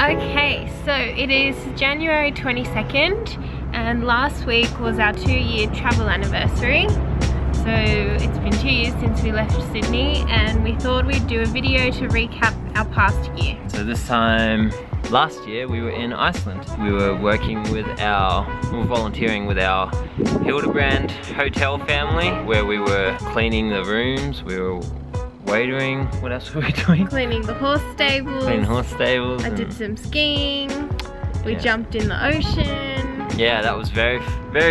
Okay, so it is January 22nd and last week was our 2-year travel anniversary. So it's been 2 years since we left Sydney and we thought we'd do a video to recap our past year. So this time last year we were in Iceland. We were volunteering with our Hildebrand hotel family where we were cleaning the rooms, we were waitering. What else were we doing? Cleaning the horse stables. Cleaning horse stables. I did some skiing. We jumped in the ocean. Yeah, that was very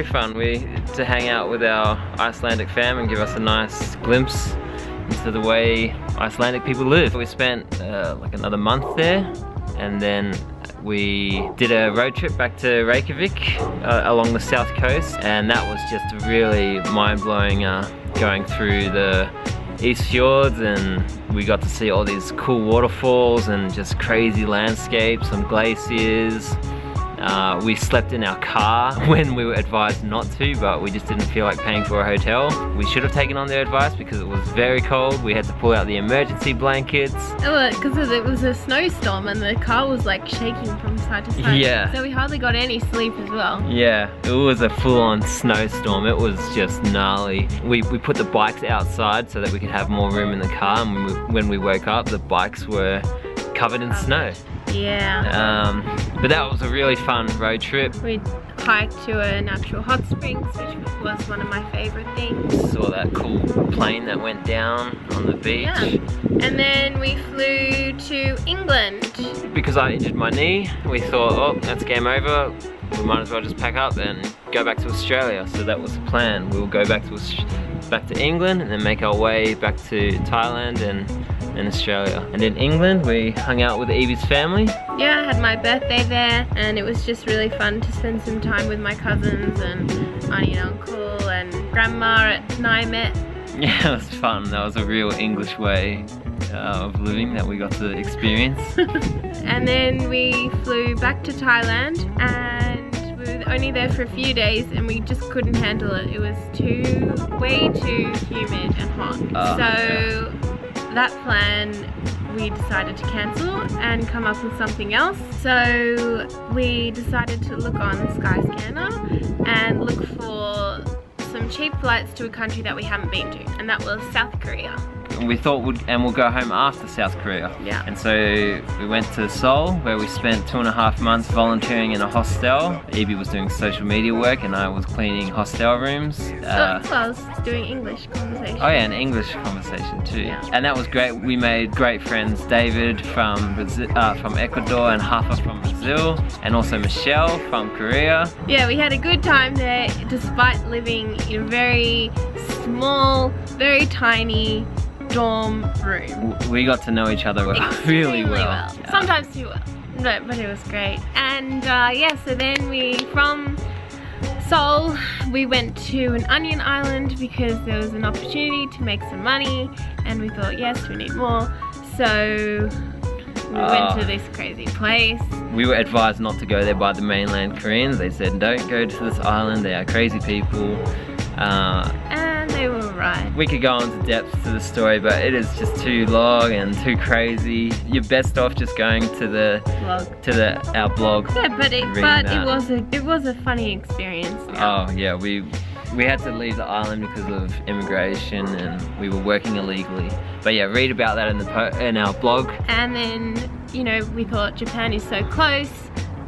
fun. To hang out with our Icelandic fam and give us a nice glimpse into the way Icelandic people live. We spent like another month there, and then we did a road trip back to Reykjavik along the south coast, and that was just really mind-blowing, going through the East Fjords, and we got to see all these cool waterfalls and just crazy landscapes, some glaciers. We slept in our car when we were advised not to, but we just didn't feel like paying for a hotel. We should have taken on their advice because it was very cold. We had to pull out the emergency blankets. Because it was a snowstorm and the car was like shaking from side to side. Yeah. So we hardly got any sleep as well. Yeah, it was a full-on snowstorm. It was just gnarly. We put the bikes outside so that we could have more room in the car, and when we woke up, the bikes were covered in snow. Yeah. But that was a really fun road trip. We hiked to a natural hot springs, which was one of my favorite things. Saw that cool plane that went down on the beach. Yeah. And then we flew to England. Because I injured my knee, we thought, oh, that's game over. We might as well just pack up and go back to Australia. So that was the plan. We'll go back to England and then make our way back to Thailand and Australia. And in England we hung out with Evie's family. Yeah, I had my birthday there and it was just really fun to spend some time with my cousins and auntie and uncle and grandma at Naimet. Yeah, it was fun. That was a real English way of living that we got to experience. And then we flew back to Thailand and we were only there for a few days and we just couldn't handle it. It was way too humid and hot. That plan we decided to cancel and come up with something else. So we decided to look on Skyscanner and look for some cheap flights to a country that we haven't been to, and that was South Korea. We thought we'll go home after South Korea. Yeah. And so we went to Seoul, where we spent 2.5 months volunteering in a hostel. Evie was doing social media work and I was cleaning hostel rooms. I was doing English conversation. Oh yeah, an English conversation too. Yeah. And that was great. We made great friends. David from Ecuador and Hafa from Brazil, and also Michelle from Korea. Yeah, we had a good time there despite living in a very small, very tiny dorm room. We got to know each other really well. Yeah. Sometimes too well, but it was great. And yeah, so then from Seoul we went to an onion island because there was an opportunity to make some money and we thought, yes, we need more. So we went to this crazy place. We were advised not to go there by the mainland Koreans. They said, don't go to this island, they are crazy people. And they were right. We could go into depth to the story, but it is just too long and too crazy. You're best off just going to our blog. Yeah, but it was a funny experience. Yeah. Oh yeah, we had to leave the island because of immigration and we were working illegally. But yeah, read about that in our blog. And then, you know, we thought Japan is so close,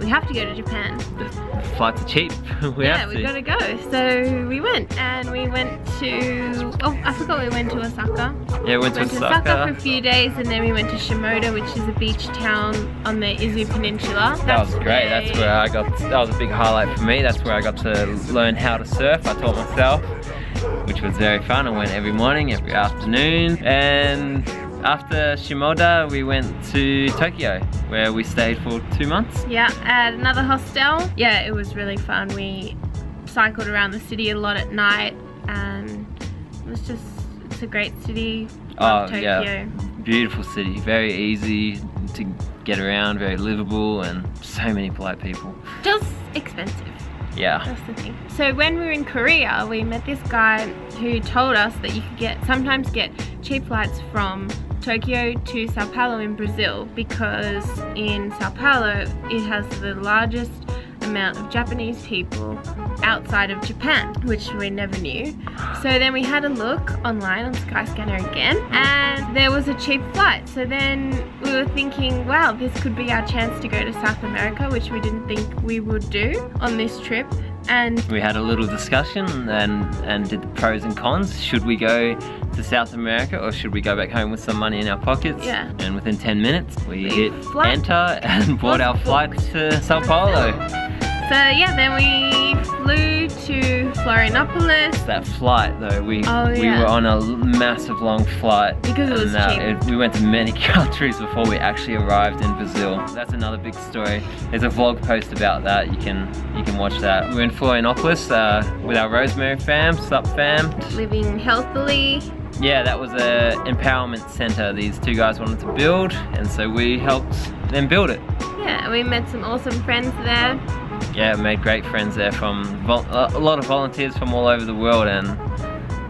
we have to go to Japan. The flights are cheap. we gotta go. So we went, and we went to, I forgot we went to Osaka. Yeah, we went to Osaka for a few days, and then we went to Shimoda, which is a beach town on the Izu Peninsula. That was great. That's where that was a big highlight for me. That's where I got to learn how to surf. I taught myself, which was very fun. I went every morning, every afternoon, and after Shimoda we went to Tokyo where we stayed for 2 months. Yeah, at another hostel. Yeah, it was really fun. We cycled around the city a lot at night and it's a great city. Love Tokyo. Yeah, beautiful city, very easy to get around, very livable, and so many polite people. Just expensive. Yeah. That's the thing. So when we were in Korea, we met this guy who told us that you could sometimes get cheap flights from Tokyo to Sao Paulo in Brazil, because in Sao Paulo it has the largest amount of Japanese people outside of Japan, which we never knew. So then we had a look online on Skyscanner again, and there was a cheap flight. So then we were thinking, wow, this could be our chance to go to South America, which we didn't think we would do on this trip. And we had a little discussion and did the pros and cons. Should we go to South America or should we go back home with some money in our pockets? Yeah. And within 10 minutes we hit enter and bought our flight to Sao Paulo. So yeah, then we flew to Florianopolis. That flight though, we were on a massive long flight. Because it was cheap. We went to many countries before we actually arrived in Brazil. That's another big story. There's a vlog post about that. You can watch that. We were in Florianopolis with our Rosemary fam, sup fam. Living healthily. Yeah, that was a empowerment center these two guys wanted to build, and so we helped them build it. Yeah, we met some awesome friends there. Yeah, made great friends there from a lot of volunteers from all over the world, and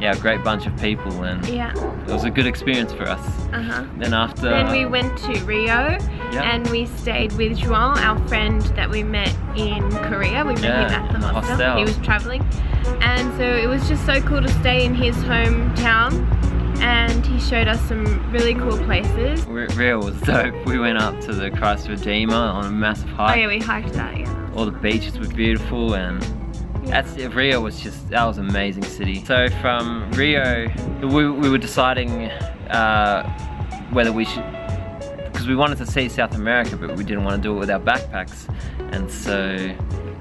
yeah, a great bunch of people, and yeah, it was a good experience for us. Then we went to Rio, and we stayed with João, our friend that we met in Korea. We met him at the hostel. He was traveling, and so it was just so cool to stay in his hometown. And he showed us some really cool places. Rio was dope. We went up to the Christ Redeemer on a massive hike. Oh yeah, we hiked that, yeah. All the beaches were beautiful, and Rio was just, that was an amazing city. So from Rio, we were deciding whether we should, because we wanted to see South America, but we didn't want to do it with our backpacks. And so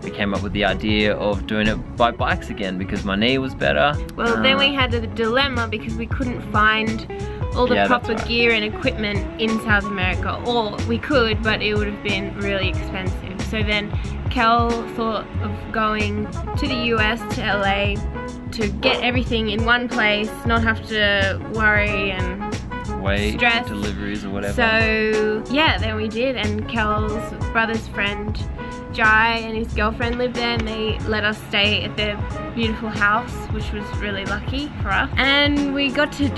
we came up with the idea of doing it by bikes again because my knee was better. Well, then we had a dilemma because we couldn't find all the proper gear and equipment in South America. Or we could, but it would have been really expensive. So then Kel thought of going to the US, to LA, to get everything in one place, not have to worry and wait stress. For deliveries or whatever. So yeah, then we did, and Kel's brother's friend Jai and his girlfriend lived there, and they let us stay at their beautiful house, which was really lucky for us. And we got to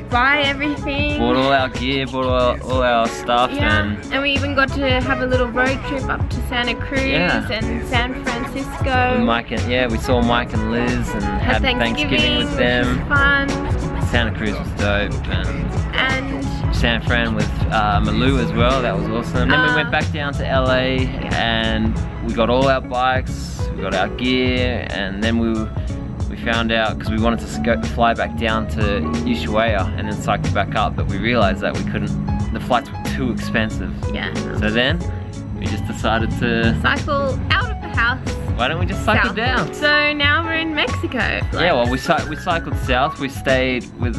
buy everything. Bought all our gear, bought all our stuff, and we even got to have a little road trip up to Santa Cruz and San Francisco. We saw Mike and Liz and had Thanksgiving with them. Which was fun. Santa Cruz was dope, and San Fran with Malou as well. That was awesome. Then we went back down to LA and we got all our bikes, we got our gear, and then we found out, because we wanted to fly back down to Ushuaia and then cycle back up, but we realized that we couldn't. The flights were too expensive. Yeah. So then we just decided to cycle out of the house. Why don't we just cycle down? So now we're in Mexico. Yeah, well, we cycled south. We stayed with,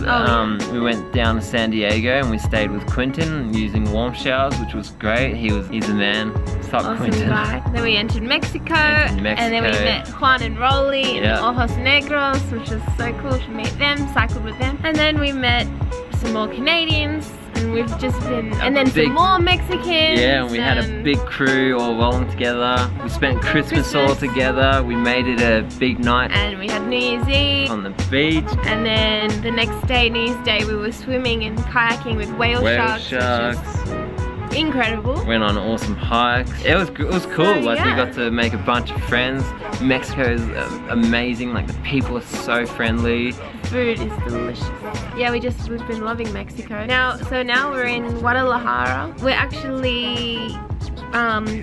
we went down to San Diego and we stayed with Quentin using warm showers, which was great. He's a man. Stop, Quentin. Guy. Then we entered Mexico, and then we met Juan and Rolly in Ojos Negros, which was so cool to meet them, cycled with them. And then we met some more Canadians. And we've just been, and then some more Mexicans. Yeah, and we had a big crew all rolling together. We spent Christmas all together. We made it a big night. And we had New Year's Eve on the beach. And then the next day, New Year's Day, we were swimming and kayaking with whale sharks. Incredible. Went on awesome hikes. It was cool. We got to make a bunch of friends. Mexico is amazing. Like, the people are so friendly. Food is delicious. Yeah, we've been loving Mexico. Now we're in Guadalajara. We're actually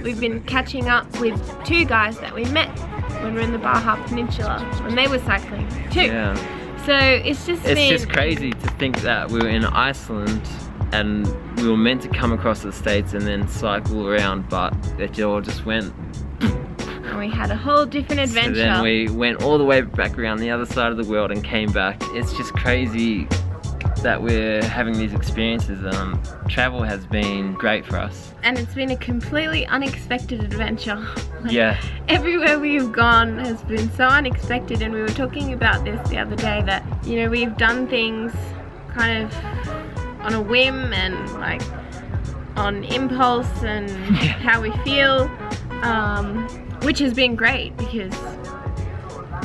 we've been catching up with two guys that we met when we were in the Baja Peninsula when they were cycling too. Yeah. So it's just crazy to think that we were in Iceland and we were meant to come across the States and then cycle around, but it all just went. And we had a whole different adventure. So then we went all the way back around the other side of the world and came back. It's just crazy that we're having these experiences. Travel has been great for us. And it's been a completely unexpected adventure. Yeah. Everywhere we've gone has been so unexpected, and we were talking about this the other day, that, you know, we've done things kind of on a whim and like on impulse and how we feel, which has been great because,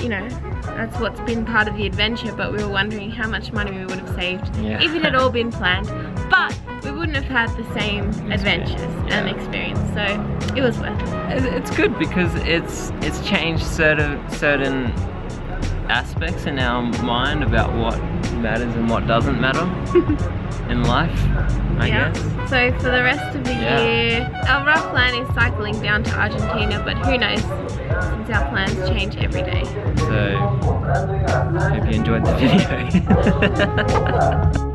you know, that's what's been part of the adventure, but we were wondering how much money we would have saved if it had all been planned. But we wouldn't have had the same adventures and experience, so it was worth it. It's good because it's changed certain aspects in our mind about what matters and what doesn't matter in life, I guess. So for the rest of the year, our rough plan is cycling down to Argentina, but who knows, since our plans change every day. So, hope you enjoyed the video.